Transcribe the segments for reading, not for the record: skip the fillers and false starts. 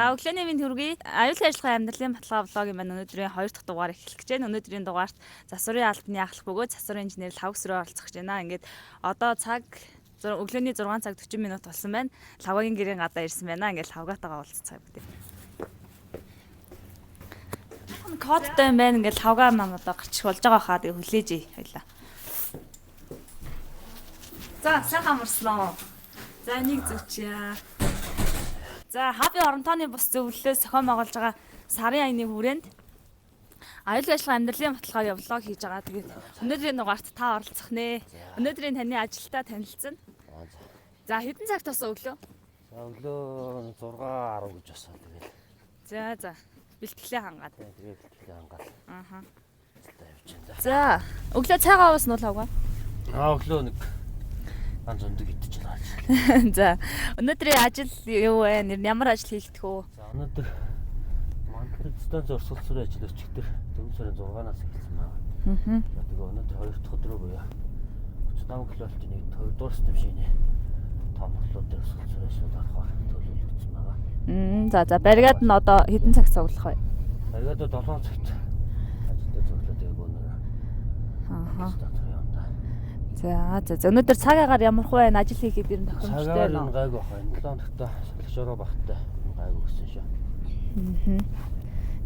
За өглөөний мэнд хүргэе. Аюулгүй ажиллагаа амьдралын баталгаа влогийн маань өнөөдрийн 2 дахь дугаар эхлэх гэж байна. Өнөөдрийн дугаарт засварын албаны ахлах бөгөөд засварын инженер Лавгсроо оролцох гэж байна. Ингээд одоо өглөөний 6 цаг 40 минут болсон байна. Лавгагийн гэрийн гадаа ирсэн байна. Ингээд лавгаатайгаа уулзцааг бүгд. Кодтой юм байна. Ингээд лавгаа маань одоо гарчих болж байгаа хаа тэгээ хүлээж хоёлаа. За сайхан амарсан. За нэг зүчээ. За хабы оронтооны бус зөвлөлөөс зохион байгуулж байгаа сарын аяны хүрээнд аюулгүй ажиллагаа амьдралын баталгаа влог хийж байгаа. Тэгээд өнөөдрийн дугаарт та оролцох нэ. Өнөөдрийн таны ажилтаа танилцсан. За хэдэн цагт тосон өглөө? За өглөө 6:10 гэж басан тэгээд. За бэлтгэлээ хангаад. Тэгээд бэлтгэлээ хангаад. Ааха. Явж байна. За өглөө цайгаа уусан уу лавга? Өглөө нэг ганц өндөг идэж байгаа. За өнөөдрийн ажил юу вэ? Ямар ажил хийгдэх үү? За өнөөдөр мандат станц урсгалцрын ажил өчигдөр 4 сарын 6-наас эхэлсэн байна. Тэгээд өнөөдөр 2 дахь өдөр буюу 38 км-ийн 2 дугаар систем том хөтлөө дээр урсгалцрын ажил авах төлөвлөгдсөн байна. За бригад нь одоо хэдэн цаг цуглах вэ? Бригад 7 цагт ажилдаа зөвлөдөг өнөр. Ааха. За өнөөдөр цаг агаар ямар хөө байна? Ажил хийхэд ер нь тохиромжтой байна уу? Гайгүй байна. 7 хоногтой салхишороо багтаа гайгүй гэсэн шүү.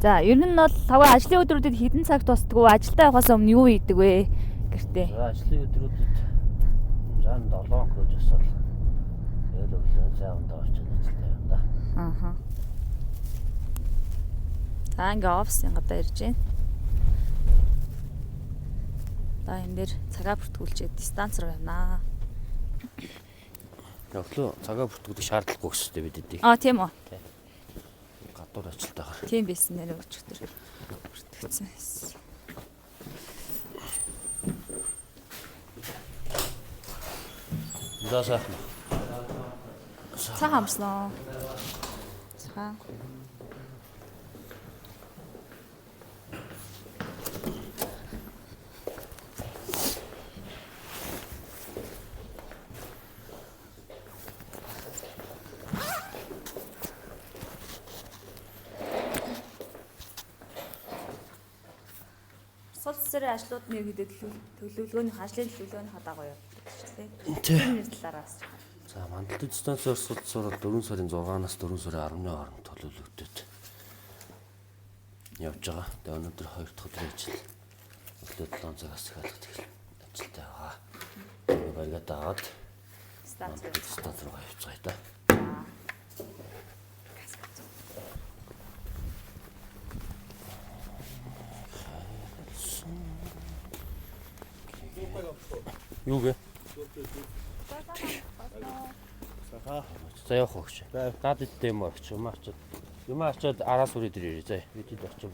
За ер нь бол тавга ажлын өдрүүдэд хэдэн цаг тусдаг вэ? Ажилдаа явахаас өмнө юу хийдэг вэ? Гэртээ. За ажлын өдрүүдэд 7 хоног жосол. Тэгээд өглөө цай ундаа очиж ажилдаа явна да. Ааха. За ингээ офисын гадаа ирж байна. За энэ дээр цагаа бүртгүүлчихэд дистанц руу явнаа. Өглөө цагаа бүртгүүлэх шаардлагагүй гэжтэй бид эдийг. Тийм үү. Гадуур ажилтаагаар. Тийм байсан нэр өчтөр бүртгэсэн. Дасаа. Цаа хамснаа. Цаа. Сул цэцэрийн ажлууд нэр хэдэд төлөвлөгөөний ажлын төлөвлөгөөний хадаагаа явуулдаг шүү дээ. Тийм талаараас. За мандалт станц урсгалцрал 4 сарын 6-наас 4 сарын 10-ны хооронд төлөвлөгдөд явж байгаа. Тэгээ өнөөдөр 2 дахь өдрийн ажил. Өглөө 7 цагаас эхэлж ажилтаа байгаа. Бригад аваад станц руу явж байгаа да. Юу гэ? За явах өгч. Наад идэх юм орч юм ачаад. Юм ачаад араас үрээ дээр ирээ. За бид очив.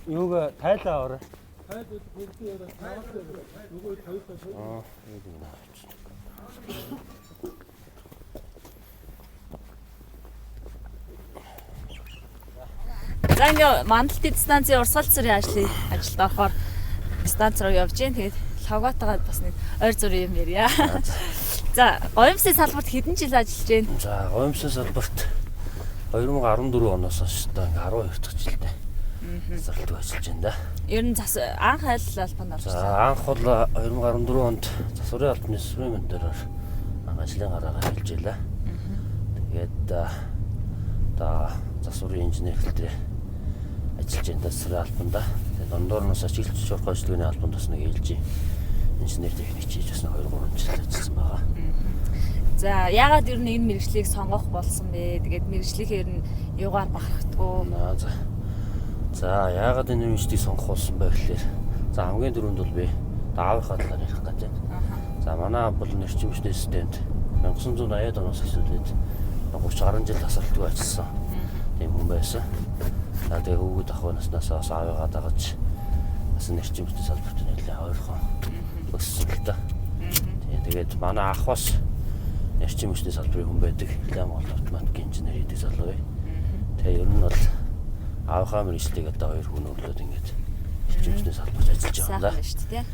Юуг тайлаа ороо. Тайлд бүгдээ ороо. Нөгөө тайлаа. За ингээ мандалт станцын урсгалцрын ажилд орохоор станц руу явж гин. Тэгээд лавгаатайгаа бас нэг ойр зүрийн юм ярья. За гоёмсын салбарт хэдэн жил ажиллаж байна? За гоёмсын салбарт 2014 оноос хойш одоо 12 дахь жилдээ зарлтгүй ажиллаж байна да. Ер нь анх албанд орсон. За анх бол 2014 онд засварын албаны сүрэн дээр ажлын гараагаа хэлж илаа. Тэгээд засварын инженер хэлтрээ ажиллаж байна засварын албанда. Тэгээд ондоорноос ажиглаж сурах ажлын албанд бас нэг ээлж инженер техник хийж бас 2-3 жил ажилласан байгаа. За яагаад ер нь энэ мэргэжлийг сонгох болсон бэ? Тэгээд мэргэжлийнхээ ер нь юугаар бахархдгүй? За яагаад энэ мэргэжлийг сонгох болсон бэ гэхээр за хамгийн түрүүнд бол би аавынхаа талаар ярих гэж байна. За манай бол нэрчим хүчний системд 1980-ад оноос эхлээд 30 гаруй жил тасралтгүй ажилласан. Тийм хүн байсан. За тэгээ хүүхэд ах наснаас бас аавыгаа дагаж бас нэрчим хүчний салбарт нэлээд ойрхон өссөн л та. Тэгээд манай ах бас нэрчим хүчний салбарын хүн байдаг. Лам автоматик инженер хийдэг залуу бай. Тэгээ ер нь бол аавынхаа мэргэжлийг одоо 2 хүн өглөөд ингээд нэрчим хүчний салбарт ажиллаж байгаа юм шүү дээ.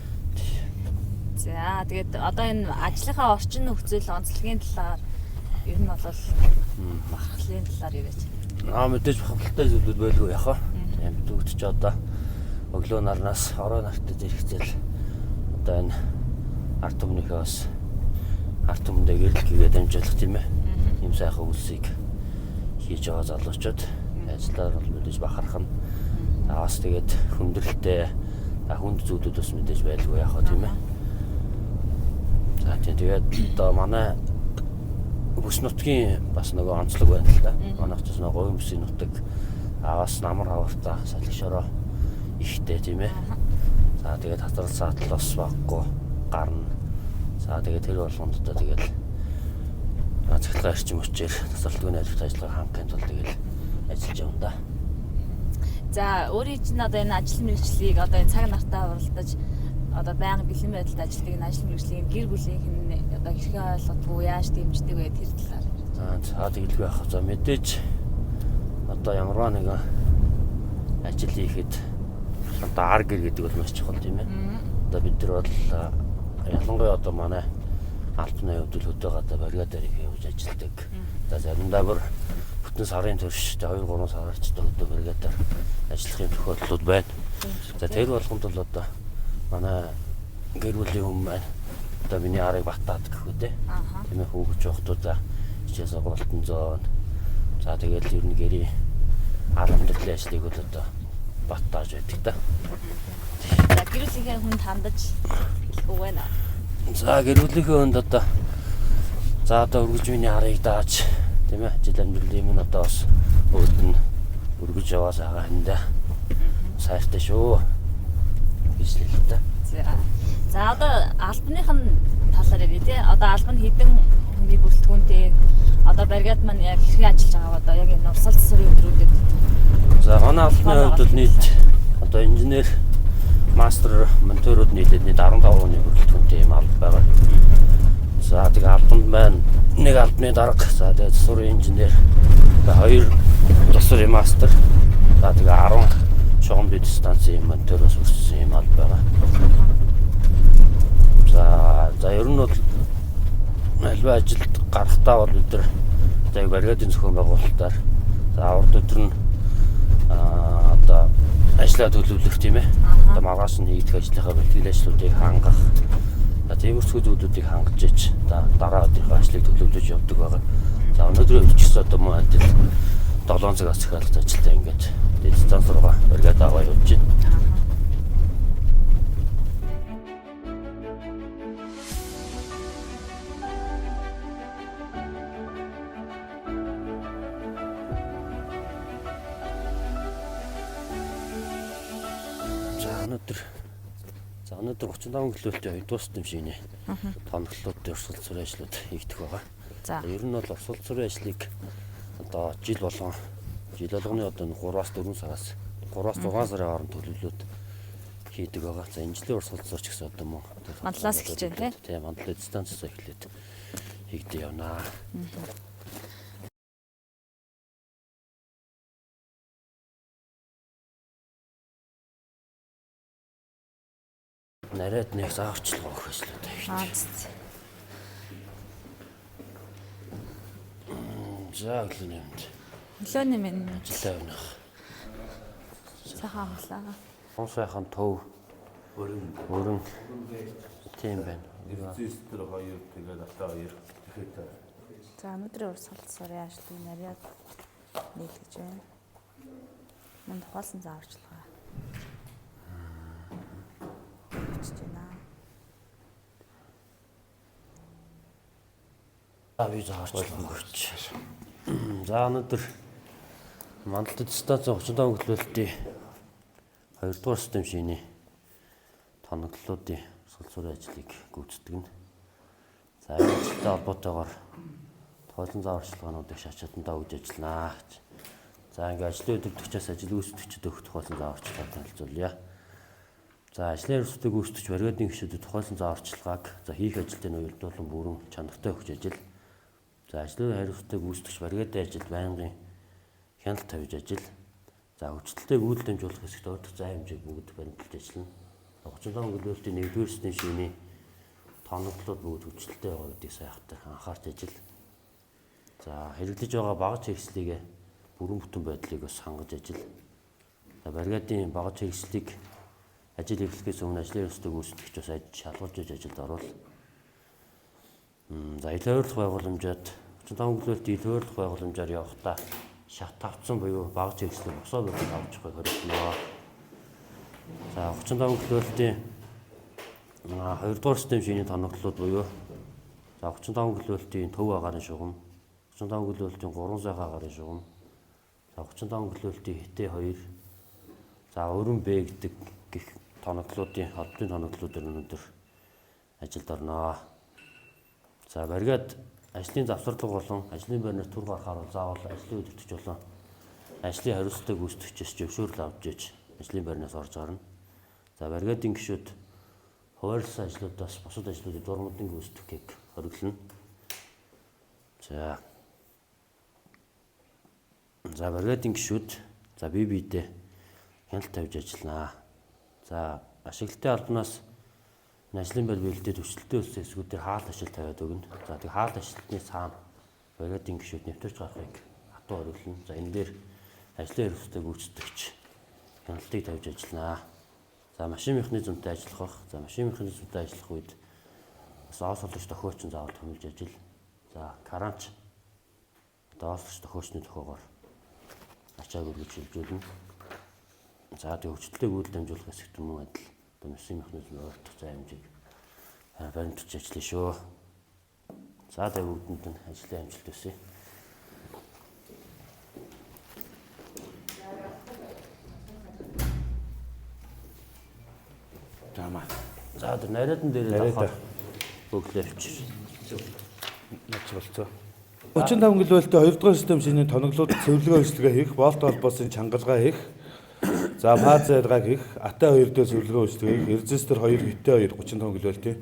За тэгээд одоо энэ ажлынхаа орчин нөхцөл онцлогийн талаар Ер нь бол бахархлын талаар яриач. Мэдээж бахархалтай зүйлүүд байлгүй яхаа. Тийм бүгд ч одоо өглөө нарнаас орой нартай зэрэгцэл одоо энэ ард түмнийхээ бас ард түмэндээ гэрэл хийгээд амжуулах тийм ээ. Ийм сайхан үйлсийг хийж байгаа залуучууд ажлаар бол мэдээж бахархна. Бас тэгээд хүндрэлтэй хүнд зүйлүүд бас мэдээж байлгүй яхаа тийм ээ. За тэгээд одоо манай бүс нутгийн бас нөгөө онцлог байна л да. Манайх ч нөгөө говийн бүсийн нутаг бас намар хавартаа салхишороо ихтэй тийм ээ. За тэгээд хатар саатал бас баггүй гарна. За тэгээд тэр болгонд одоо тэгээд цахилгаан эрчим хүчээр тасралтгүй найдвартай ажиллагаа хангахын тулд тэгээд ажиллаж явна да. За өөрийн чинь одоо энэ ажил мэргэжлийг одоо энэ цаг нартаа уралдаж одоо байнга бэлэн байдалд ажилладаг энэ ажил мэргэжлийн гэр бүлийнх нь одоо хэрхэн ойлгодгүй яаж дэмждэг вэ тэр талаар. За тэгэлгүй яах вэ? За мэдээж одоо ямарваа нэгэн ажил хийхэд одоо ар гэр гэдэг бол маш чухал тийм ээ. Одоо бид нар бол ялангуяа одоо манай албаны хувьд хөдөөгаадаа бригадаар явж ажилладаг. Одоо заримдаа бүр бүтэн сарын турш 2-3 сараар ч өдөө бригадаар ажиллахын тохиолдлууд байна. За тэр болгонд бол одоо манай гэр бүлийн хүмүүс байна. Одоо миний арыг батаад гэх үү те. Тийм ээ хүүхд жоохтуудаа хичээл сургалтын зоон. За тэгээд ер нь гэрийн ар амьдралын ажлыг бол одоо баттааж байдаг да. За гэр бүлийнхээ хүнд хандаж хэлэхгүй байна. За гэр бүлийнхээ хүнд одоо өргөж миний арыг дааж тийм ээ ажил амьдралын юм одоо бас өөдөн өргөж яваа сагаа хэнда сайртай шүү гэж хэлээ да. За одоо албаных нь талаар ярив тий. Одоо алба нь хэдэн хүний бүрэлдэхүүнтэй одоо бригад маань яг хэрхэн ажиллаж байгаа одоо яг энэ урсгал засварын өдрүүдэд. За манай албаны хувьд бол нийт одоо инженер мастер монтёрууд нийлээд 15 хүний бүрэлдэхүүнтэй юм алба байгаа. За тэгээ албанд маань нэг албаны дарга, за тэгээ засварын инженер, хоёр засварын мастер, за тэгээ 10 шугам дэд станцын монтёроос үргэлжлсэн юм алба байгаа. За ер нь бол альва ажилд гарахтаа бол бид нар за бригадын зохион байгуулалтаар за урд өдөр нь одоо ажлаа төлөвлөх тийм ээ. Одоо маргааш нь хийгдэх ажлынхаа бэлтгэл ажлуудыг хангах. Тиймэрхүү зүйлүүдийг хангаж ич дараа өдрийнхөө ажлыг төлөвлөж явдаг байгаа. За өнөөдрийн өдөр ч одоо мөн адил 7 цагаас захиалгад ажилтаа ингээд станц руугаа бригад аваа явж байна. За өнөөдөр 35 км-ийн дууссан юм шиг нэ. Тоноглолтын урсгал засварын ажлууд хийгдэх байгаа. За ер нь бол урсгал засварын ажлыг одоо жил болгоны одоо 3-аас 4 сараас 3-аас 6 сарын хооронд төлөвлөлт хийдэг байгаа. За энэ жилийн урсгал засварч гэсэн одоо мөн мандлаас эхэлж байна тий. Тийм мандлын станцаас эхлээд хийгдэж явнаа. Нараад нэг зааварчлага өгөх ажлууд хийгдэж. За өглөөний юмд. Өглөөний минь Ажилаа явнах. сайхан хоолоо. Сайхан төв өрөн тийм байна. Эцэстэр 2 тэгээд ата 2 тэгэхэд За өнөөдрийн урсгал засварын ажлыг нараад нийлгэж байна. Мөн тухайлсан зааварчилгаа хийж байна. Би зааварчлага өгч. За өнөөдөр Мандалт станцын 35 км-ийн 2 дугаар систем шиний тоноглолтын урсгал засварын ажлыг гүйцэтгэв нь. За энэ ажилтай холбоотойгоор тухайлан зааварчилгаануудыг шаачаатандаа өгж ажилланаа гэж. За ингээ ажлын өдөртөгчөөс ажил гүйцэтгэгчид өгөх тухайлан зааварчилгааг танилцуулъя. За ажлын өрсөлдөг гүйцэтгэгч бригадын гишүүдэд тухайлан зааварчилгааг хийх ажилтны уялдуулан бүрэн чанартай өгч ажил. За ажлын хариуцлагатай гүйцэтгэгч бригадын ажил байнгын хяналт тавьж ажил. За хүчтэй үйлдэл дамжуулах хэсэгт өөртөө зай хэмжээг бүгд баримталж ажиллана. 35 км-ийн 1-р систем шиний тоноглолууд бүгд хүчтэй байгаа гэдгийг сайхтар анхаарч ажил. За хэрэглэж байгаа багаж хэрэгслийг бүрэн бүтэн байдлыг бас хангаж ажил. За бригадын багаж хэрэгслийг ажил эхлэхээс өмнө ажлын ёстой гүйцэтгэгч бас шалгуулж ажилд орвол. За ил ойрлох байгууламжууд 35 гөлөлтийн ил ойрлох байгууламжаар явахдаа шат тавцсан буюу багаж хэрэгслийг босоо бүрдийг авч явахыг хориглоно. За 35 гөлөлтийн 2 дугаар систем шинийн тоноглолууд буюу за 35 гөлөлтийн төв агаарын шугам, 35 гөлөлтийн 3 сайхан агаарын шугам, за 35 гөлөлтийн хитэ 2, за өрөн Б гэдэг гих тоноглолуудын холбооны тоноглолуудаар өнөөдөр ажилд орно. За бригад ажлын завсарлага болон ажлын байрнаас түр гарахаар заавал ажлын удирдагч болон ажлын хариуцлагатай гүйцэтгэгчээс зөвшөөрөл авч иж ажлын байрнаас орж гарна. За бригадын гишүүд хуваарлсан ажлуудаас бусад ажлуудыг дурмодын гүйцэтгэхийг хориглоно. За бригадын гишүүд за бие биедээ хяналт тавьж ажиллана. За ашиглалтын албанаас ажлын байр биелэлтэд төвчлөлтөө өссөн хэсгүүдээр хаалт ашил тавиад өгнө. За тэг хаалт ашиглалтны цаана бригадын гишүүд нэвтэрч гарахыг хатуу хориглоно. За энэ дээр ажлын хариуцлагатай гүйцэтгэгч хяналтыг тавьж ажиллана. За машин механизмтай ажиллах. За машин механизмтай ажиллах үед бас ослогч тохиолч заавал томилж ажил. За каранч ослогч тохиолчны тохиогоор ачааг өргөж шилжүүлнэ. За тэг хөгжөлтөд үйл дамжуулах хэсэгт мөн адил машин механизмын ойртох зай хэмжээг баримтж ажиллана шүү. За тэг бүгдэнд нь ажлын амжилт хүсье. Тамаа. За тэр нарийндан дээр давхар өглөө авчир. Нач болцоо. 35 гөлөлтөд 2 дугаар систем шинийн тоноглолууд цэвэрлэгээ үйлчлэгээ хийх, болт холбоосын чангалгаа хийх, за фаз зайлгаа хийх, ата 2 дээр цэвэрлэгээ үйлчлэгээ хийх, резистор 2 хитэ 2 35 гөлөлтийн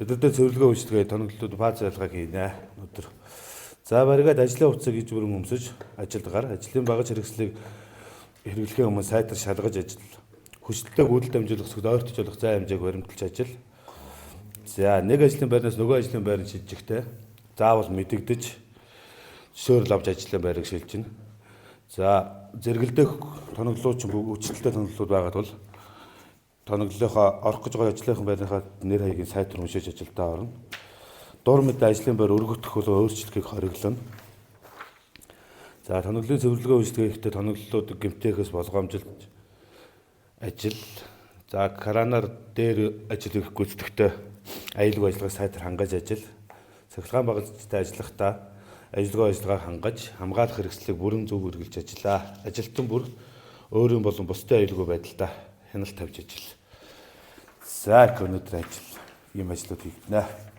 эдгээрдээ цэвэрлэгээ үйлчлэгээ тоноглолууд фаз зайлгаа хийнэ. Өнөөдөр. За бригад ажлын хувцсыг иж бүрэн өмсөж ажилдгаар ажлын багаж хэрэгслийг хэрэглэхийн өмнө сайтар шалгаж ажил. Хүчтэй гүйдэл дамжуулах хэсэгт ойртож болох зай хэмжээг баримталж ажил. За нэг ажлын байрнаас нөгөө ажлын байранд шилжихдээ заавал мэдэгдэж зөвшөөрөл авч ажлын байрыг шилжинэ. За зэрэгэлдэх тоноглолууд ч үжилттэй тоноглолууд байгаа тул тоноглолынхаа орох гэж байгаа ажлынхаа байрныхаа нэр хаягийг сайтар уншиж ажилдаа орно. Дур мэдээ ажлын байр өргөх болон өөрчлөлтийг хориглоно. За тоноглолын цэвэрлэгээ үйлчлэгээ хийхдээ тоноглолууд гэмтээхээс болгоомжилж ажил. За каранаар дээр ажил хийх гүйцэтгэхтэй аюулгүй ажиллагааг сайтар хангаж ажил. Цахилгаан багажтай ажиллахдаа ажиллагааг хангаж хамгаалах хэрэгслийг бүрэн зөв үргэлж ажиллаа. Ажилтан бүр өөрийн болон бусдын аюулгүй байдлаа хяналт тавьж ажил. За өнөөдөр ажил ийм ажлууд хийгдэнэ.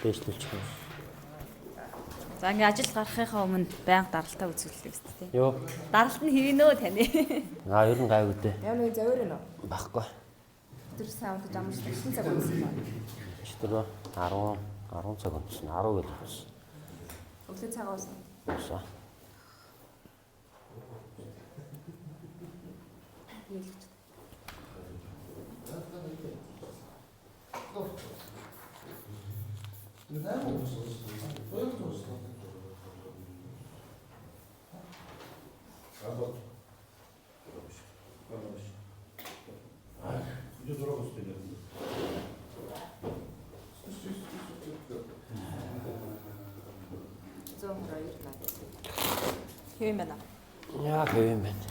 Бэжлүүлж байна. За ингээ ажил гарахынхаа өмнө байнга даралтаа үзүүлдэг шүү дээ. Йоо. Даралт нь хэвинөө тань. Ер нь гайгүй дээ. Яа нэг завэр нэ. Баггүй. Тэр саунд дамжлах шин цаг болсон байна. Өчтөр 10 цаг онцсон. 10 гэж болсон. Өглөө цагаас. Босоо. Хэвэн байна. Яа хэвэн байна.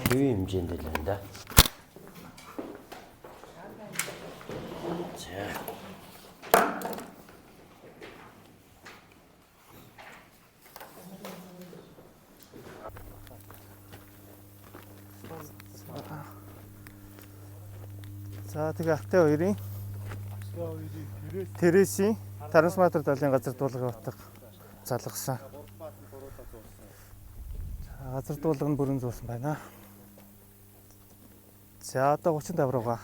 Хэвэн хэмжээнд л байна да. За тэгээ алтаа хоёрын Тересийн Трансформатор далайн газар дуулгын утга залгасан. Газар дуулга нь бүрэн зуусан байна. За одоо 35 руугаа.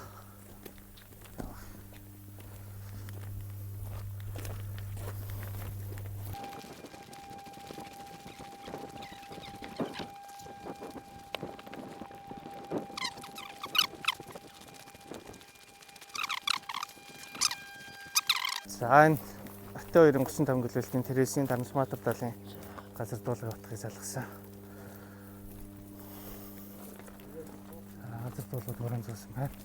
За энэ Аттай 235 гэлэлтийн Тересийн Трансформатор далайн газар дуулгын утгыг залгасан. Газар дуулгад бүрэн зуусан байна.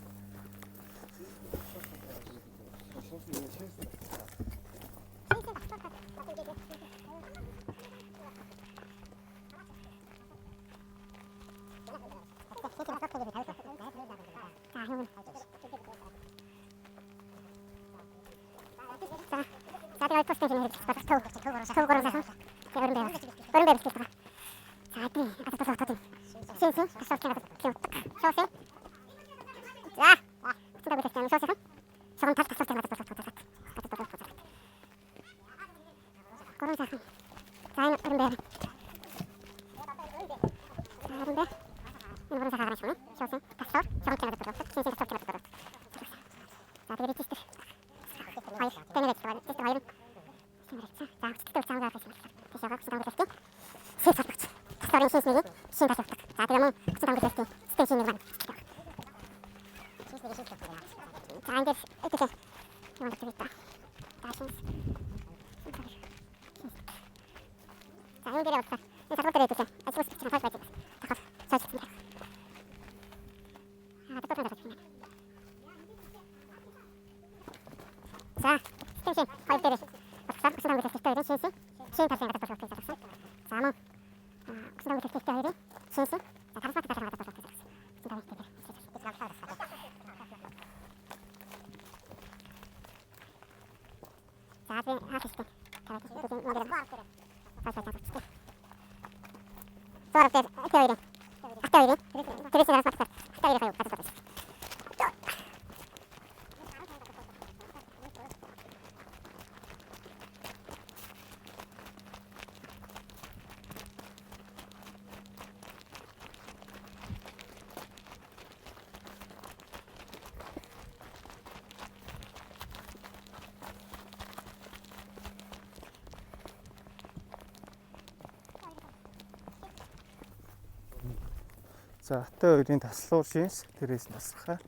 За Аттай 2-ын таслуур шинс Тересийн тасрахаа.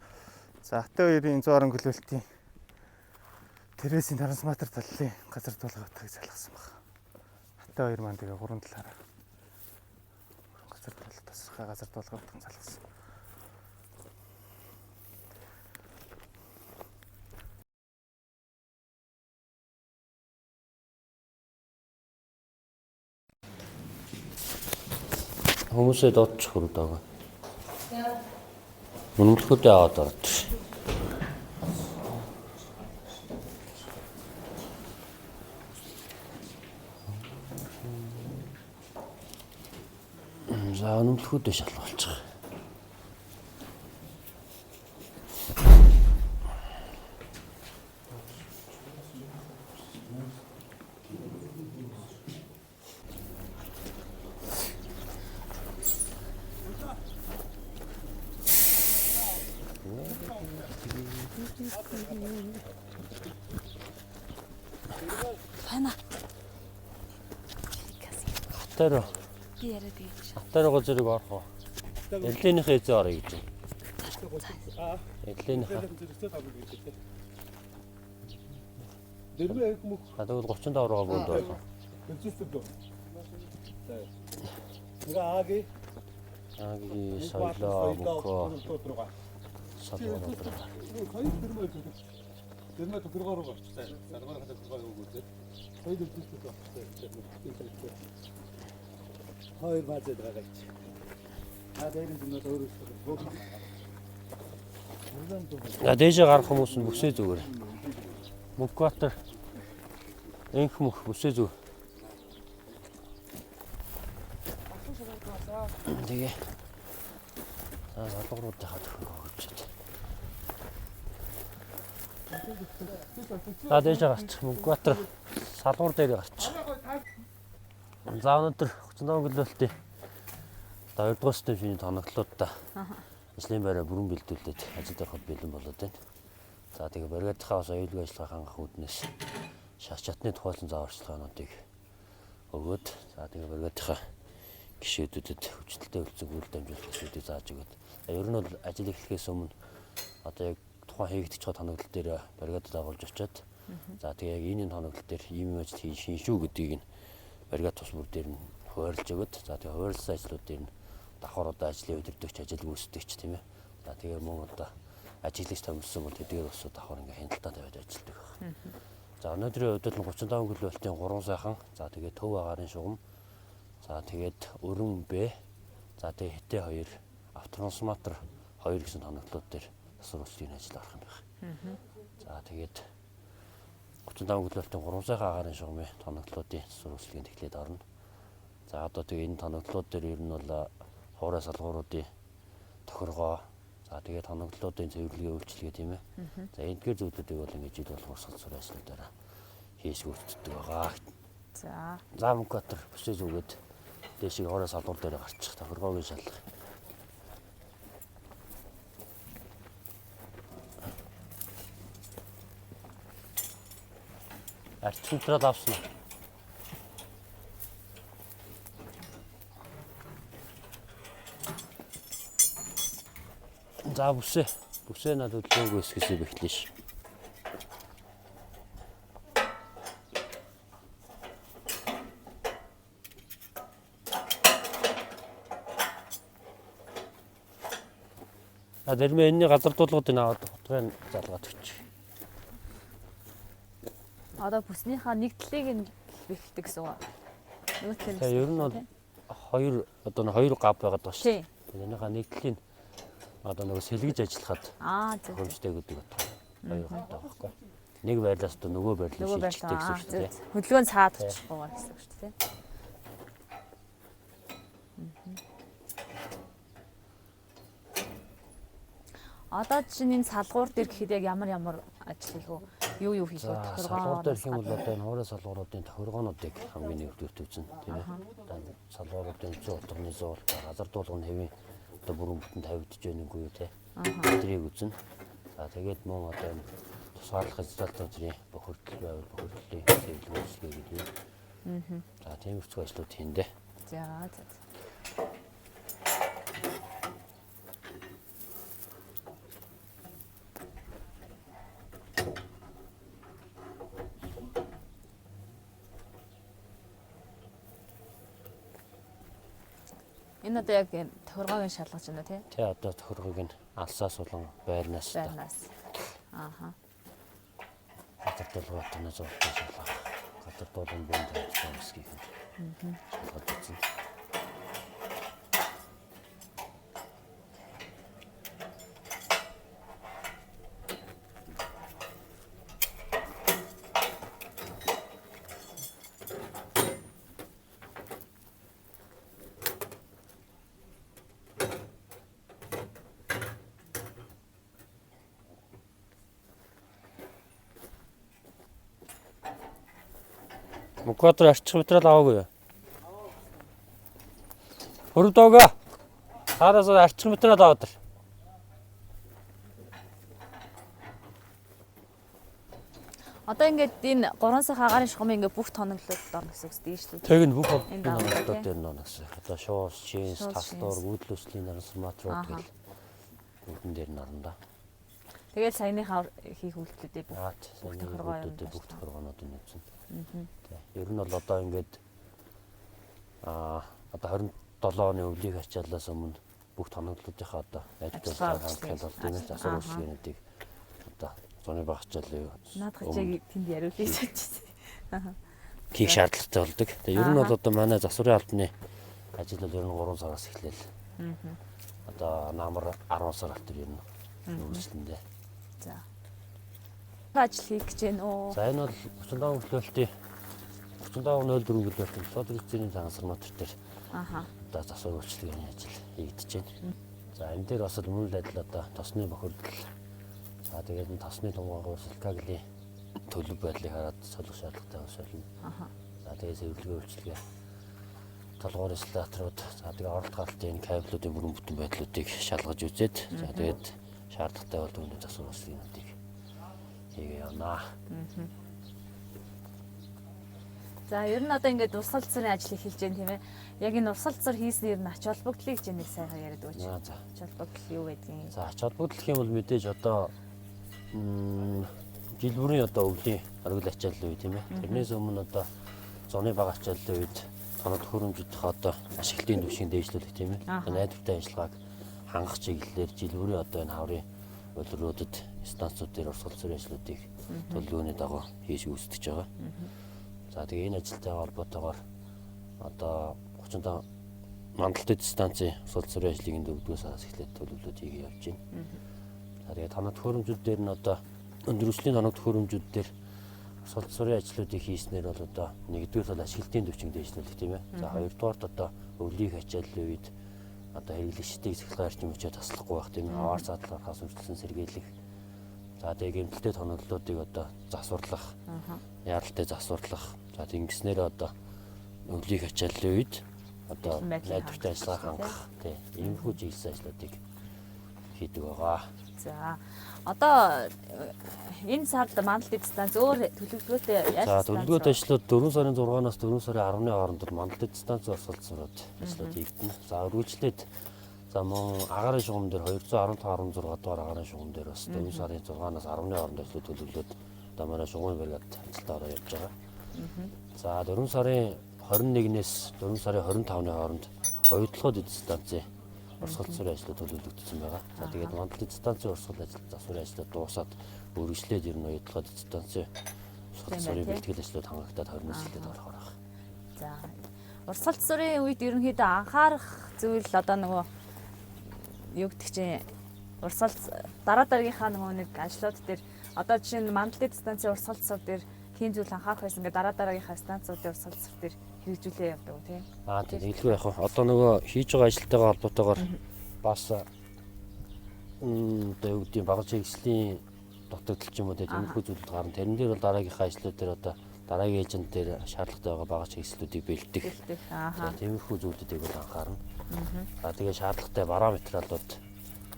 За Аттай 2-ын 110 гэлэлтийн Тересийн Трансформатор даллын газар дуулгын утгыг залгасан баг. Аттай 2 маань тэгээ 3 талаараа газар дуулгын тасрахаа газар дуулгын утгыг залгасан. Хүмүүсээ дуудчих хүрдэг. Үнэмлэхүүдээ аваад орж. За үнэмлэхүүдээ шалгуулчих. Фана. Аттай Би яриад гэж. Аттай гол орох уу? Эрлэнийхээ эзэн орё гэж. Эрлэнийхээ. Тэгвэл 35 руугаа буунд байна. Аги соёлоо мөкөө. Тэрмээ төгрөгөөр гоцтой. Саргаар хадаа төгрөгөө өгөөд. Хоёр өвчтэй багтай. Хоёр базад байгаач. Дээрээ зүүнээ өөрөөсөө. Дээшээ гарах хүмүүс нь бүсээ зүгээр. Мөнхбаатар энх мөх бүсээ зүг. Тэгээ. За залгууруудаа хад өгөөч. За дээж гарч Мөнхбаатар салгуур дээр гарч. За өнөөдөр 35 км-ийн 2 дугаар степений тоноглолуудаа ажлын байраа бүрэн бэлдүүлээд ажилд явахад бэлэн болоод байна. За тэгээ бригадынхаа бас аюулгүй ажиллагаа хангах үүднээс шат чатны тухайлан зааварчилгаануудыг өгөөд за тэгээ бригадынхаа гишүүдэд хүчтэй хөлцөг үйл дамжуулах зүйлийг зааж өгöd. Ер нь бол ажил эхлэхээс өмнө одоо яг тухайн хийгдэж байгаа тоноглол дээр бригадад агуулж очиад за тэгээ яг энэ тоноглол дээр ийм ажил хийн шүү гэдгийг нь бригад тус бүр дээр нь хуваарлж өгöd. За тэгээ хуваарлсан ажлууд дээр нь давхар одоо ажлын удирдагч, ажил гүйцэтгэгч тийм ээ. За тэгээ мөн одоо ажиглагч томилсон бол тэдгээр бас давхар ингээ хяналтаа тавиад ажилладаг байна. За өнөөдрийн хувьд л 35 км-ийн 3 сайхан, за тэгээ төв агаарын шугам, за тэгээд өрөн Б, за тэгээ хитэ 2, автотрансформатор 2 гэсэн тоноглолууд дээр засвар үйлчилгээний ажил авах юм байна. За тэгээд 35 км-ийн 3 сайхан агаарын шугамын тоноглолуудын засвар үйлчилгээнд эхлээд орно. За одоо тэгээ энэ тоноглолууд дээр ер нь бол хуурай салгууруудын тохиргоо, за тэгээ тоноглолуудын цэвэрлэгээ үйлчилгээ тийм ээ. За эндгээр зүйлүүдийг бол ингэж жил болгох салцуур ажлуудаараа хийж гүйцэтгэдэг байгаа. За Мөнхбаатар бүсээ зүгээд дээшийг хуурай салгуур дээр гарчих тохиргоогийн шалгах. Арчимтраад авсан. За бүсээ надад хөдөлгөөнгүй хэсгээс бэхлээ ш. А дэрмээ энэний газар дуулгуудыг аваад хотгын залгаад өгч. Одоо бүснийхаа нэг талыг нь бэхэлдэг гэсэн үг. Нөгөө талыг. Тэгээ ер нь бол хоёр гав байгаад байгаа шүү. Тийм. Энийхээ нэг талыг одоо нөгөө сэлгэж ажиллахад Зөв. хөвчтэй гэдэг байна. Хоёр гавтай байхгүй. Нэг байрлаас одоо нөгөө байрлал шилждэг гэсэн үг тийм. Хөдөлгөөн цаадчихгүй гэсэн үг шүү дээ. Одоо чинь энэ салгуур дээр гэхэд яг ямар ажил хийх вэ? Юу хийх вэ? Салгуур дээр хэм бол одоо энэ хуурай салгууруудын тохиргоонуудыг хамгийн нэгдүгээр төвчнө тийм ээ. Одоо салгууруудын зүүн утганы зуул, газар дуулгын хэвийн одоо бүрэн бүтэн тавигдж байгаангүй юу те. Тэрийг үзнэ. За тэгээд мөн одоо энэ тусгаарлах ажиллагаат төвчний бохирдол байвал бохирдлын хэвлэл үйлчлэгээ гэдэг. За тийм хэвчээ ажлууд хийндэ. За. Энэ одоо яг тохиргоогийн шалгаж байна тий? Тэ одоо тохиргоог нь алсаас болон байрнаас Ааха. газар дуулгын зургтай шалгах. Газар дуулгын бөнд тавьсан хэсгийг нь шалгаж үзэн. Мөнхбаатар арчих материал аваагүй юу? Хөрөв доогоо. Хараас арчих материал аваад ир. Одоо ингээд энэ 3 сар агаарын шугамын ингээд бүх тоноглолд орно гэсэн үг шүү дээ. Тэг нь бүх тоноглолууд дээр нонос. Одоо шуус, чинс, тастуур, гүйдлөөслийн трансформаторууд гэл бүгдэн дээр нь орно да. Тэгэл саяныхаа хийх үйлдэлүүдээ бүх тохиргоонуудыг бүх тохиргоонуудыг нэвсэн. Ер нь бол одоо ингээд одоо 27 оны өвлийг ачаалаас өмнө бүх тоноглолтынхаа одоо ажиллагаа хангалттай бол тийм ээ засвар үйлчилгээнүүдийг одоо зуны багчаал юу. Наадах чиг тэнд яриулъя гэж байна. Хийх шаардлагатай болдог. Тэгээ ер нь бол одоо манай засварын албаны ажил бол ер нь 3 сараас эхлэв. Одоо намар 10 сар алтер ер нь үргэлжлэндээ. За. Ажил хийх гэж байна уу? За энэ бол 35 хөлтөлтийн 3504 хөлтөлтийн содор эцсийн трансформатор дээр одоо засвар үйлчилгээний ажил хийгдэж байна. За энэ дээр бас мөн л адил одоо тосны бохирдол За тэгээд энэ тосны томгоогоор силкаглийн төлөв байдлыг хараад солих шаардлагатай бас болно. За тэгээд цэвэрлэгээ үйлчилгээ толгойн инсталляторууд за тэгээд оролт галтын кабелуудын бүрэн бүтэн байдлуудыг шалгаж үзээд за тэгээд шаардлагатай бол үүний засвар услыг хийгээ явнаа. За ер нь одоо ингээд урсгалцсарын ажлыг хийж гэн тийм ээ. Яг энэ урсгалцсар хийснээр нь ач холбогдлыг чинь нэг сайхан яриад өгч. За. Ач холбогдол юу байдгийг. За ач холбогдол гэх юм бол мэдээж одоо жил бүрийн одоо өвлийн аргил ачааллын үе тийм ээ. Тэрнээс өмнө одоо зуны бага ачааллын үед тоног төхөөрөмжүүдийн одоо ашиглалтын түвшин дээшлүүлэх тийм ээ. Одоо найдвартай ажиллагааг хангах чиглэлээр жил бүрийн одоо энэ хаврын улируудад станцууд дээр урсгалцсарын ажлуудыг төлөвлөгөөний дагуу хийж гүйцэтгэж байгаа. За тэгээ энэ ажилтай холбоотойгоор одоо 35 мандалтай станцын урсгалцсарын ажлыг энэ 4-р сараас эхлээд төлөвлөлт хийгээ явж байна. За тэгээ тоног төхөөрөмжүүд дээр нь одоо өндөржлийн тоног төхөөрөмжүүд дээр урсгалцсарын ажлуудыг хийснээр бол одоо 1-р сар ашиглалтын түвшин дээшлүүлэх тийм ээ. За 2-дугаарт одоо өвлийн ачааллын үед одоо хэрэглэгчдийг цахилгаан орчин хүчээр таслахгүй байх тийм ээ. Аваар задлахаар хас үржилсэн сэргийлэх. За тэгээ гэмтэлтэй тоноглолуудыг одоо засварлах. Яралтай засварлах. За ингэснээр одоо өвлийн ачааллын үед одоо найдвартай ажиллагаа хангах тийм иймэрхүү чиглэсэн ажлуудыг хийдэг байгаа. За одоо энэ сард мандалт станц өөр төлөвлөгөөтэй яаж За төлөвлөгөөт ажлууд 4 сарын 6-наас 4 сарын 10-ны хооронд мандалт станц урсгалцсарууд ажлууд хийгдэнэ. За үргэлжлээд за мөн агаарын шугам дээр 215-16 дугаар агаарын шугам дээр бас 4 сарын 6-наас 10-ны хооронд ажлууд төлөвлөлөөд одоо манай шугамын бригад ажилдаа ороо явж байгаа. За 4 сарын 21-ээс 4 сарын 25-ны хооронд оюутлогод эд станцын урсгалцсарын ажлууд төлөвлөгдсөн байгаа. За тэгээд мандалт станцын урсгал ажил засварын ажлууд дуусаад үргэлжлээд ер нь оюутлогод эд станцын урсгалцсарын бэлтгэл ажлууд хангагдаад 20-оос эхлээд орох байх. За урсгалцсарын үед ерөнхийдөө анхаарах зүйл одоо нөгөө юу гэдэг чинь урсгалц дараа дараагийнхаа нөгөө нэг ажлууд дээр одоо жишээ нь мандалт станцын урсгалцсар дээр хийн зүйл анхаарах байсан ингээ дараа дараагийнхаа станцуудын урсгалцсар дээр хэрэгжүүлээ явдаг тийм. Тийм хэлгүй яг одоо нөгөө хийж байгаа ажилтайгаа холбоотойгоор бас одоо юу гэдэг багаж хэрэгслийн дутагдал ч юм уу тиймэрхүү зүйлүүд гарна. Тэрэн дээр бол дараагийнхаа ажлууд дээр одоо дараагийн эйжент дээр шаардлагатай байгаа багаж хэрэгслүүдийг бэлдэх. За тиймэрхүү зүйлүүдийг бол анхаарна. За тэгээ шаардлагатай бараа материалууд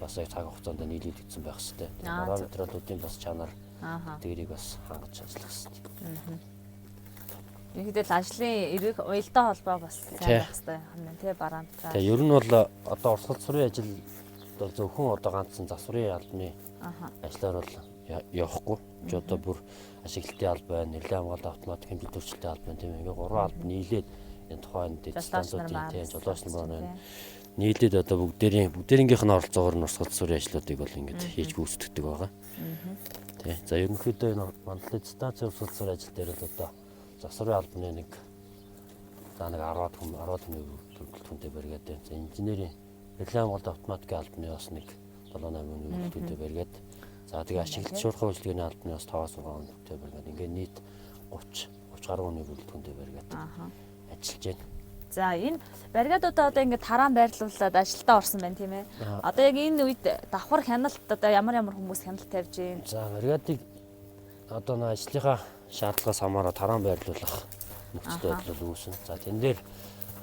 бас яг цаг хугацаанд нийлүүлэгдсэн байх хэрэгтэй. Бараа материалуудын бас чанар тэрийг бас хангаж ажиллах хэрэгтэй. Тэгэхдээ ажлын эрэг уялдаа холбоо бас сайн байх хэрэгтэй юм тий бараанд. Тэгээ ер нь бол одоо урсгалцсарын ажил бол зөвхөн одоо ганцхан засварын албаны ажлаар бол явахгүй. Ч одоо бүр ашиглалтын албай, нэрлийн хамгаалалт автоматик хэмжээ төрчлөлтийн албай тийм ээ. Ингээ 3 албан нийлээд энэ тухайн станцуудын тийм жолоочны байна. Нийлээд одоо бүгдээрийнх нь оролцоогоор нь урсгалцсарын ажлуудыг бол ингээд хийж гүйцэтгэдэг байгаа. Тий. За ерөнхийдөө энэ мандалт станцын урсгалцсарын ажил дээр бол одоо засварын албаны нэг 10 хүний бүрэлдэхүүнтэй барьгаад байна. За инженерийн нэрлийн хамгаалалт автоматикийн албаны бас нэг 7-8 хүний бүрэлдэхүүнтэй барьгаад за тэгээ ашиглалт шуурхай үйлчилгээний албаны бас 5-6 хүнтэй барьгаад ингээд нийт 30 гаруй хүний бүрэлдэхүүнтэй барьгаад ажиллаж байна. За энэ бригадуудаа одоо ингээд тараан байрлуулад ажилдаа орсон байна тийм ээ. Одоо яг энэ үед давхар хяналт одоо ямар хүмүүс хяналт тавьж байна. За бригадыг одоо нэг ажлынхаа шаардлагаас хамаараа тараан байрлуулах нөхцөл байдал үүснэ. За тэн дээр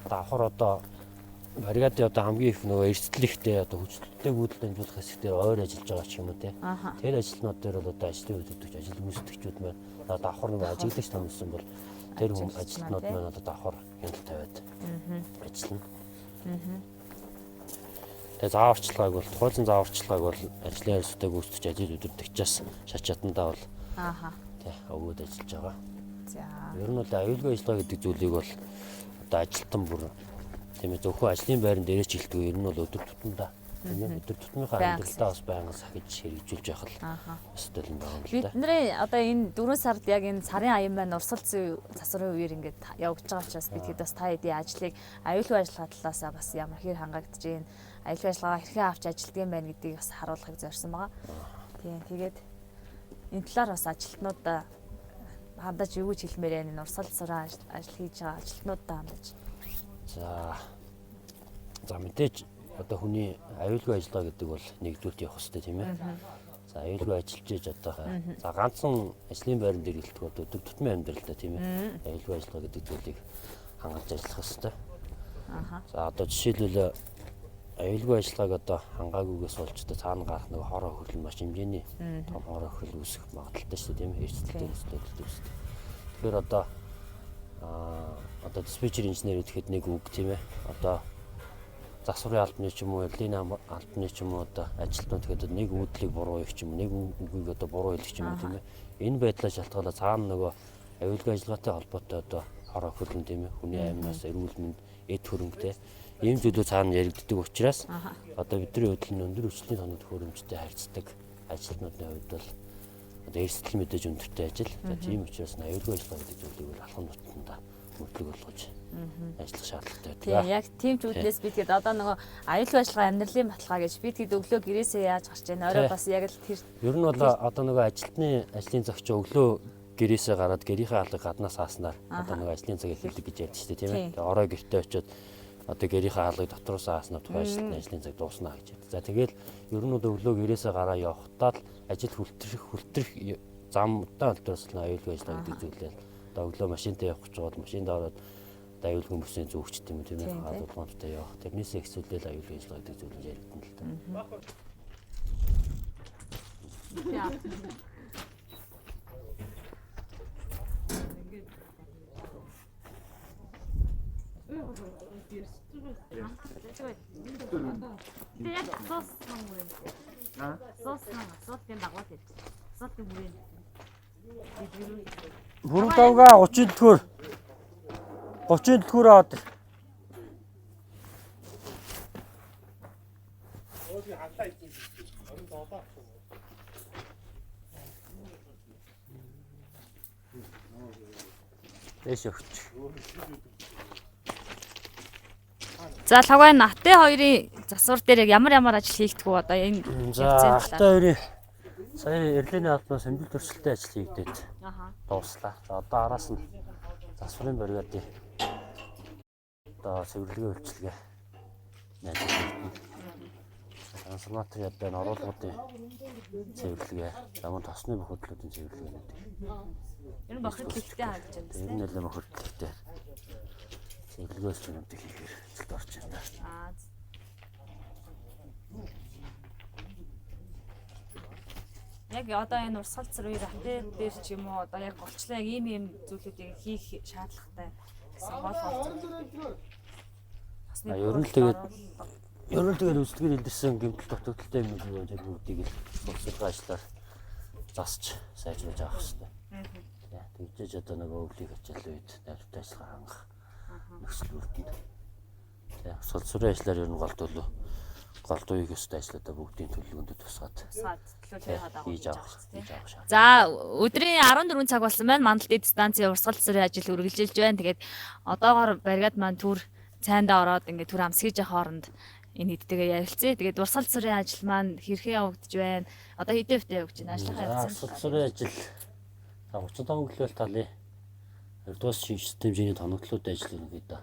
давхар одоо бригадын одоо хамгийн их нөгөө эрсдлэгтэй одоо хүчтэй гүйдэл дамжуулах хэсгээр ойр ажиллаж байгаа ч юм уу те. Тэр ажилтнууд дээр бол одоо ажлын үйл ажил гүйцэтгэгчүүд маань давхар нөгөө ажиглагч томсон бол тэр хүн ажилтнууд маань одоо давхар хяналт тавиад ажиллана. Тэгээ зааварчилгааг бол тухайлан зааварчилгааг бол ажлын харилцаатай гүйцэтгэж ажил өдөртөгчөөс шат чатандаа бол өгөөд ажиллаж байгаа. За. Ер нь бол аюулгүй ажиллагаа гэдэг зүйлийг бол одоо ажилтан бүр тийм ээ зөвхөн ажлын байран дээрээ ч хэлдэг. Ер нь бол өдөр тутамдаа тийм ээ өдөр тутмынхаа амьдралдаа бас байнга сахиж хэрэгжүүлж явах л өсдөл юм байна л да. Бидний одоо энэ 4 сард яг энэ сарын аян байна урсгалцсан засварын үеэр ингээд явагдаж байгаа учраас бид бас та хэдийн ажлыг аюулгүй ажиллагаа талаасаа бас ямар хэр хангагдж байна. Аюулгүй ажиллагаа хэрхэн авч ажилтдаг юм байна гэдгийг бас харуулахыг зорьсон байгаа. Тийм тэгээд энэ талаар бас ажилтнуудаа хандаж юу гэж хэлмээр байна. Урсгалцсараа ажил хийж байгаа ажилтнуудаа хандаж. За мэдээж одоо хүний аюулгүй ажиллагаа гэдэг бол нэгдүгürt явах хэрэгтэй тийм ээ. За аюулгүй ажиллаж иж одоо за ганцхан ажлын байран дээр гэлтгөө өдөр тутмын амьдралдаа тийм ээ. Аюулгүй ажиллагаа гэдэг зүйлийг хангаж ажиллах хэрэгтэй. За одоо жишээлбэл аюулгүй ажиллагааг одоо хангаагүйгээс болж одоо цаана гарах нэг хороо хөрөл маш хэмжээний том хороо хөрөл үүсэх магадaltaй шүү дээ тийм ээ. Эрсдэлтэй үүсдэг. Тэгэхээр одоо диспетчер инженер гэхэд нэг үг тийм ээ. Одоо засварын албаны ч юм уу, эрлийний албаны ч юм уу одоо ажилтнууд гэхэд нэг үүдлийг буруу их ч юм уу, нэг үгийг одоо буруу хэлэх ч юм уу тийм ээ. Энэ байдлаа шалтгаалаад цаана нөгөө аюулгүй ажиллагаатай холбоотой одоо хороо хөрөл тийм ээ. Хүний аймнаас эрүүл мэнд, эд хөрөнгөтэй ийм зүйлүүд цаана яригддаг учраас одоо бидний хувьд нь өндөр хүчний тоног төхөөрөмжтэй харьцдаг ажилтнуудын хувьд бол одоо эрсдэл мэдээж өндөртэй ажил. За тийм учраас аюулгүй ажиллагаа гэдэг зүйлийг бол алхам нутганда мөрдлөг болгож ажиллах шаардлагатай байдаг. Тийм яг тийм ч үднээс би тэгээд одоо нөгөө аюулгүй ажиллагаа амьдралын баталгаа гэж би тэгээд өглөө гэрээсээ яаж гарч яана орой бас яг л тэр ер нь бол одоо нөгөө ажилтны ажлын зохио өглөө гэрээсээ гараад гэрийнхээ алгыг гаднаас хааснаар одоо нөгөө ажлын цаг эхэлдэг гэж ярьж штэ тийм ээ. Тэгээд орой гэртээ очиод одоо гэрийнхээ алгыг дотроос хааснаар тухайн ажилтны ажлын цаг дуусна гэж ярьдаг. За тэгээд ер нь өглөө гэрээсээ гараа явхдаа л ажил хүртэх замдаа олдроос л аюулгүй ажиллагаа гэдэг зүйлээ одоо өглөө машинтай явах гэж байгаад машинд ороод аюулгүй хүмүүсийн зүгчт юм тийм ээ. Гадуурлуудтай явах. Тэрнээсээ ихсүүлэл аюулгүй ажиллагаа гэдэг зүйл яригдана л та. яг сос мөрөнд. Сос тийм дагуулт. Сосны мөрөнд. Бүрэн давгаа 30 төгөр 30 төгөр аваад. Эш өгч. За лавгай Натэ хоёрын засвар дээр яг ямар ажил хийгдэх вэ одоо энэ За Натэ хоёрын сая эрлийний албанаас хэмжил төрчлөлттэй ажил хийгдээд дууслаа. За одоо араас нь засварын бригадын одоо цэвэрлэгээ үйлчилгээ ажил хийгдэнэ. Трансформатор яддаг оруулгуудын цэвэрлэгээ, замун тосны бүх хөдлөлтийн цэвэрлэгээ гэдэг. ер нь бохирд хэлтэй харагдаж байна. Тэр нь нэлээд бохирдолтой. Цэвэрлэгээс юмдаг хийхээр ажилд орж байна. Яг одоо энэ урсгал цэргийн Натэ дээр ч юм уу одоо яг голчлаа яг ийм зүйлүүдийг хийх шаардлагатай гэсэн гол Ер нь тэгээд үсдгээр илэрсэн гэмтэл дутагдaltaй юм уу тэр бүгдийг л боловсролын ажлаар засч сайжруулж авах хэрэгтэй. Тэгжээж одоо нөгөө өвлийг хичээл үед найртай ажиллагаа хангах нөхцөл бүрдэнд. Урсгал цэргийн ажлаар ер нь голдуу хийх ёстой ажлуудаа бүгдийн төлөвлөгөөнд тусгаад хийж авах шаардлага. За өдрийн 14 цаг болсон байна. Мандалт станцын урсгал цэргийн ажил үргэлжилж байна. Тэгээд одоогоор бригад маань түр цайндаа ороод ингээд түр амсгийж хооронд энэ хэдтэйгээ ярилцъя. Тэгээд урсгал цэргийн ажил маань хэрхэн явагдаж байна? Одоо хэдэн хөвтэй явагдаж байна? Ажлынхаа явцсан. Урсгал цэргийн ажил 35 өглөөл талын 2-р шинж системжийн тоногдлуудын ажил ингээд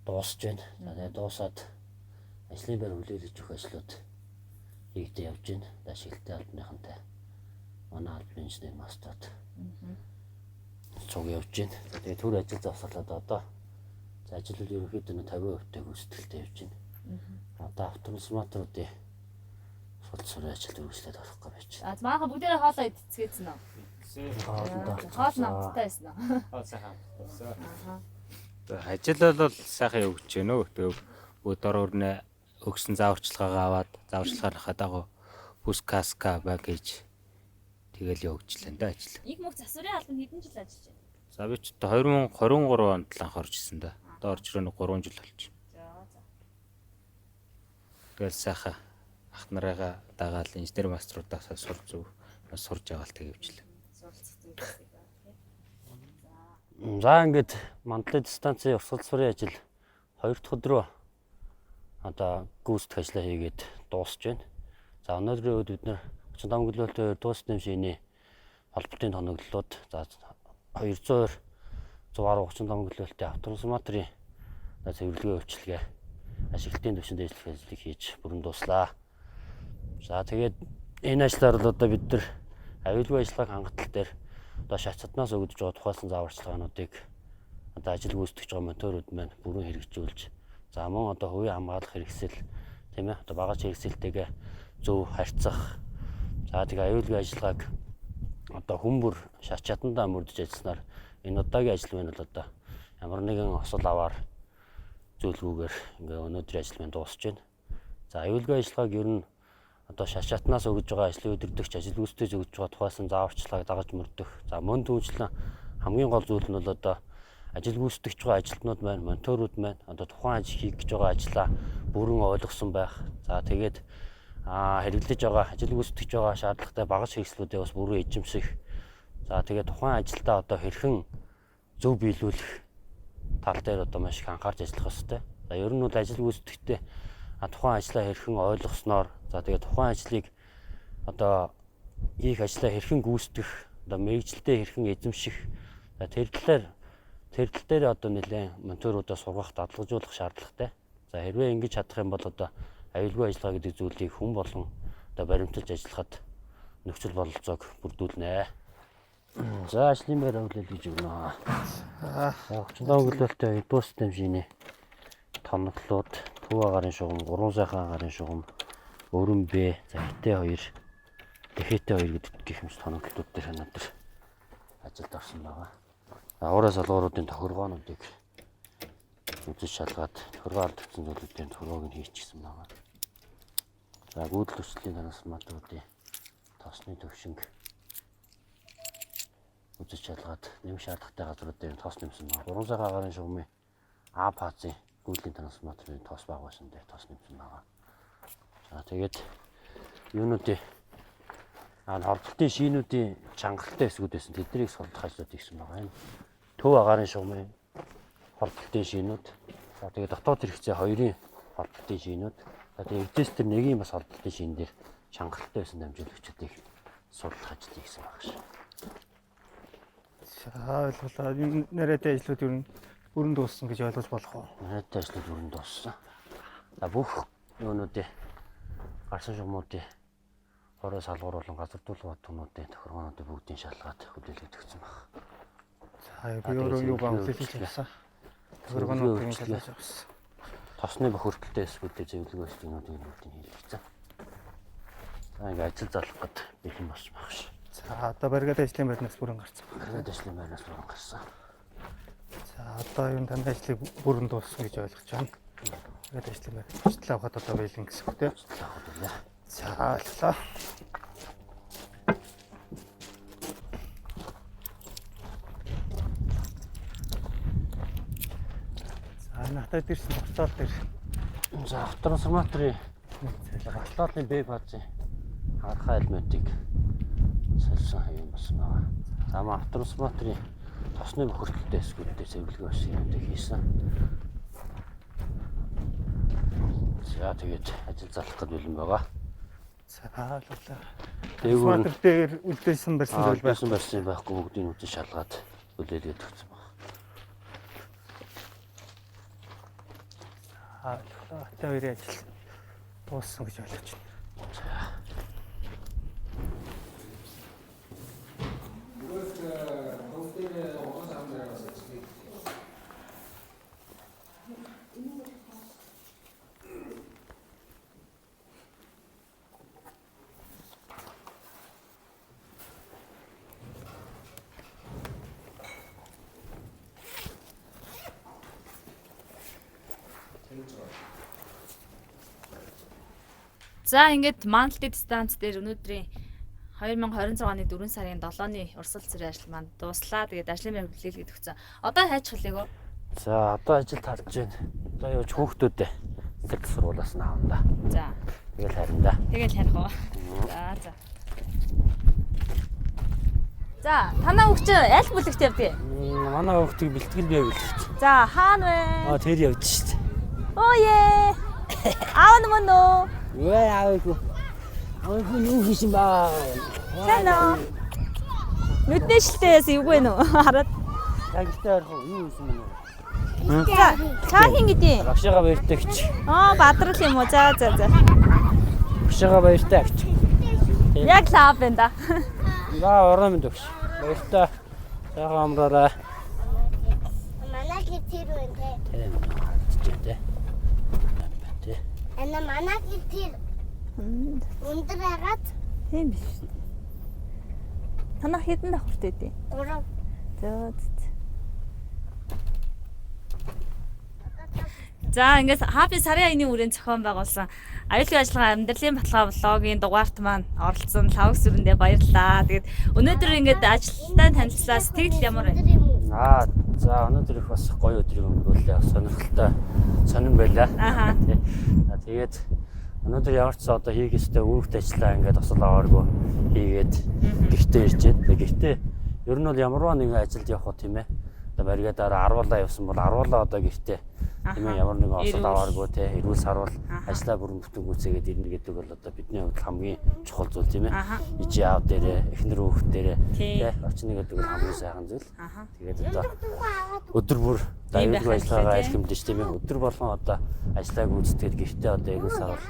дуусж байна. За тэгээд дуусаад ажлын байр хүлээлгэж өгөх ажлууд хийгдэж явж байна. Ашиглалтай албаныхантай манай албаны инженер мастад цуг явж байна. Тэгээд түр ажил завсарлаад одоо ажил үйл ерөнхийдөө 50% гүйцэтгэлтэй явж байна. Одоо автотрансформаторуудын суралцсан ажилд үргэлжлээд орох гэж байж байна. Маахан бүгдээрээ хоолоо идцгээсэн үү? Хоол намттай байсан уу? Хоол сайхан. Ажил бол сайхан явж байна өө. Тэгээ өдөр өрнө өгсөн зааварчилгаагаа аваад зааварчилгааныхаа дагуу бүс каска багэж тэгэл явуулжлаа да ажил. Их мөх засварын албанд хэдэн жил ажиллаж байна? За би ч 2023 онд л анх орж ирсэн да. Одоо орж ирэх нь 3 жил болж байна. Тэгэл сайхан ах нарыгаа дагаал инженер маструудаас сурч аваад тэгвчлээ. За ингээд Мандалт станцын урсгал цэргийн ажил 2 дахь өдрөө одоо гүйцэтгэх ажлаа хийгээд дуусж байна. За өнөөдрийн үед бид нэр 35 км-ийн дуусны машины холболтын тоноглолууд за 200 135 км-ийн автотрансформаторын цэвэрлэгээ үйлчилгээ ашиглалтын төвшөнд ажиллах ажлыг хийж бүрэн дууслаа. За тэгээд Энэ ажлаар бол одоо бид нар аюулгүй ажиллагааг хангалтал дээр одоо шатцаднаас өгдөж байгаа тухайлсан зааварчилгаануудыг одоо ажил гүйцэтгэж байгаа монторууд маань бүрэн хэрэгжүүлж за мөн одоо хувийн хамгаалах хэрэгсэл тийм ээ одоо багаж хэрэгсэлтэйгээ зөв харьцах за тэгээ аюулгүй ажиллагааг одоо хүмүүр шат чадандаа мөрдөж ажилласнаар энэ удаагийн ажил маань бол одоо ямар нэгэн осол аваар зөвлгүүгээр ингээ өнөөдрийн ажил маань дуусч байна. За аюулгүй ажиллагааг ер нь одоо шатнаас өгж байгаа ажлын өдөртөгч ажил гүйцэтгэж өгж байгаа тухайсан зааварчилгааг дагаж мөрдөх. За мөн түүнчлэн хамгийн гол зүйл нь бол одоо ажил гүйцэтгэж байгаа ажилтнууд маань, монторууд маань одоо тухайн ажил хийх гэж байгаа ажлаа бүрэн ойлгосон байх. За тэгээд хэрэглэж байгаа ажил гүйцэтгэж байгаа шаардлагатай багаж хэрэгслүүдээ бас бүрэн эзэмших. За тэгээд тухайн ажилдаа одоо хэрхэн зөв биелүүлэх тал дээр одоо маш их анхаарч ажиллах хэрэгтэй. За ер нь бол ажил гүйцэтгэхдээ тухайн ажлаа хэрхэн ойлгосноор за тэгээд тухайн ажлыг одоо хийх ажлаа хэрхэн гүйцэтгэх одоо мэргэжилтэд хэрхэн эзэмших за тэр тал дээр одоо нэлээд монторуудаа сургах дадлагжуулах шаардлагатай. За хэрвээ ингэж чадах юм бол одоо аюулгүй ажиллагаа гэдэг зүйлийг хүн болон одоо баримталж ажиллахад нөхцөл бололцоог бүрдүүлнэ. За ажлын байр авлал гэж өгнө. Орчиндоо хөлөөлтөй бус системийн тоноглоод төв агарын шугам, 3 сайхан агарын шугам, өрөн Б, за хитэ 2, дэхэтэй 2 гэдэг гэх мэт тоноглолтууд дээр өнөөдөр ажилд орсон байгаа. Авраа салгууруудын тохиргоонуудыг үзэж шалгаад тохиргоо алдагдсан зүйлүүдийн тохиргоог нь хийчихсэн байгаа. За гүйдэл төслийн трансформаторуудын тоосны төвшинг үзэж шалгаад нэмэх шаардлагатай газруудын тоос нэмсэн байгаа. 3 сайхан агарын шугамын А фазын гүйдлийн трансформаторын тоос бага байсан дээр тоос нэмсэн байгаа. За тэгээд юунуудын хордлтын шинүүдийн чангалтай хэсгүүд байсан. Тэднийг сулдах ажлууд хийсэн байгаа юм. Төв агарын шугамын хордлтын шинүүд. За тэгээд дотоод хэрэгцээ 2-ын хордлтын шинүүд. За тэгээд эвдээс тэр 1-ийн бас хордлтын шин дээр чангалтай байсан дамжуулагчдыг судлах ажил хийсэн байгаа шээ. За ойлголоо. Энэ нарийн ажлууд ер нь бүрэн дууссан гэж ойлгож болох уу? Нарийн ажлууд бүрэн дууссан. За бүх юунуудын гарсан шугамуудын хороо салгуур болон газардуулах батнуудын тохиргоонуудыг бүгдийг шалгаад хүлээлгээд өгсөн байна. За өөрөө юу гомдлж байсан. Тохиргоонуудыг шалгаж авсан. Тосны бохирдолтой эсвүүдээ зөвлөгөө өгснүүдийг бүгдийг хийлгэсэн. За ингээ ажил залах гээд бэлэн болж байгаа ш. За одоо баригад ажлын байрнаас бүрэн гарсан. Баригад ажлын байрнаас бүрэн гарсан. За одоо юу тань ажлыг бүрэн дууссан гэж ойлгож байна. Баригад ажлын байрнаас ажил авахад одоо бэлэн гэсэн үг тийм. Ажил авахад байна. За ойлголоо. Натад ирсэн батлал дээр. За трансформаторын батлалын Б фазын хагархай элементийг солисон юм болсон байна. За маа трансформаторын тосны бохирдолтой хэсгүүдээр зөвлөгөө өгсөн юмыг хийсэн. За тэгээд ажил залах гэж бэлэн байгаа. За ойлголоо. Трансформатор дээр үлдээсэн барьсан зүйл байсан байхгүй бүгдийг үзэн шалгаад хүлээлгээд өгсөн байна. Ойлголоо. Тэ хоёрын ажил дууссан гэж ойлгож байна. За ингээд Манлтид станц дээр өнөөдрийн 2026 оны 4 сарын 7-ны урсгал цэрийн ажил маань дуслаа. Тэгээд ажлын байр хүлээлгээд өгсөн. Одоо хайж хөлөөгөө. За одоо ажил тарж байна. Одоо явж хүүхдүүдээ ингээд сургуулаас нь авна да. За. Тэгэл харин да. Тэгэл харих уу. За. За, танаа хөгч аль бүлэгт явдгийг? Манай хүүхдийг бэлтгэл бий бэлтгэж. За, хаана вэ? Тэр явж шít. Оо е. Аав мөн үү? Юу аавгүй. Аавгүй юу хийсэн ба? Санаа. Нүдний шилтээс эвгүй нөө хараад. Яг ихтэй харах юу хийсэн бэ? За, цаа хин гэдэг. Багшаага баяртай гэж. Бадрал юм уу? За. Багшаага баяртай гэж. Тийм. Яг лав байна да. За орон мэд өгш. Баяртай. Сайхан амраарай. Манай гэр тэр үн те. Тийм. Тэгэж дээ. Тэ. Ана манай гэр тэр. Өндөр хагаад Тийм биш. Танах хэдэн давхартай дээ? 3. Зөө. За ингээс Happy сарын аяны үрийн зохион байгуулсан аюулгүй ажиллагаа амьдралын баталгаа блогийн дугаарт маань оролцсон лавг сүрэндээ баярлалаа. Тэгээд өнөөдөр ингээд ажилтнаа танилцлаа. Сэтгэл ямар байна? За өнөөдөр их бас гоё өдрийг өнгөрүүлээ. Сонирхолтой сонирн байлаа. Аха. Тэгээд өнөөдөр ямар ч одоо хийх ёстой үүрэгт ажиллаа ингээд осол авааргүй хийгээд гэртээ ирж байна. Гэхдээ ер нь бол ямарваа нэгэн ажилд явах тийм ээ. Одоо баригадаараа аруулаа явсан бол аруулаа одоо гэртээ тийм ээ ямар нэгэн осол авааргүй те эрүүл сарвал ажлаа бүрэн бүтэн гүйцээгээд ирнэ гэдэг бол одоо бидний хувьд хамгийн чухал зүйл тийм ээ. Иж яав дээрээ эхнэр хүүхд дээрээ те орчны гэдэг нь хамгийн сайхан зүйл. Тэгээд одоо өдөр бүр аюулгүй ажиллагаагаа айлхимдэж тийм ээ. Өдөр болгон одоо ажлаа гүйцэтгээд гэртээ одоо эрүүл сарвал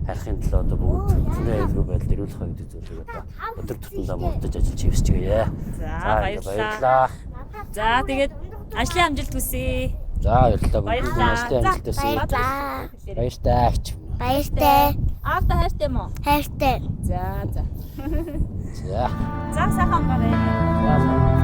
харихын төлөө одоо бүгд түнээ аюулгүй байдал эрүүлэх гэдэг зүйлийг одоо өдөр тутамдаа муудаж ажиллаж хэвсчихье. За баярлалаа. За тэгээд ажлын амжилт хүсье. За баярлалаа. Бүгд ажлын амжилт хүсье. Баяртай. Баяртай. Аавда хайртай мó? Хайртай. За. За. За сайхан гараа. За.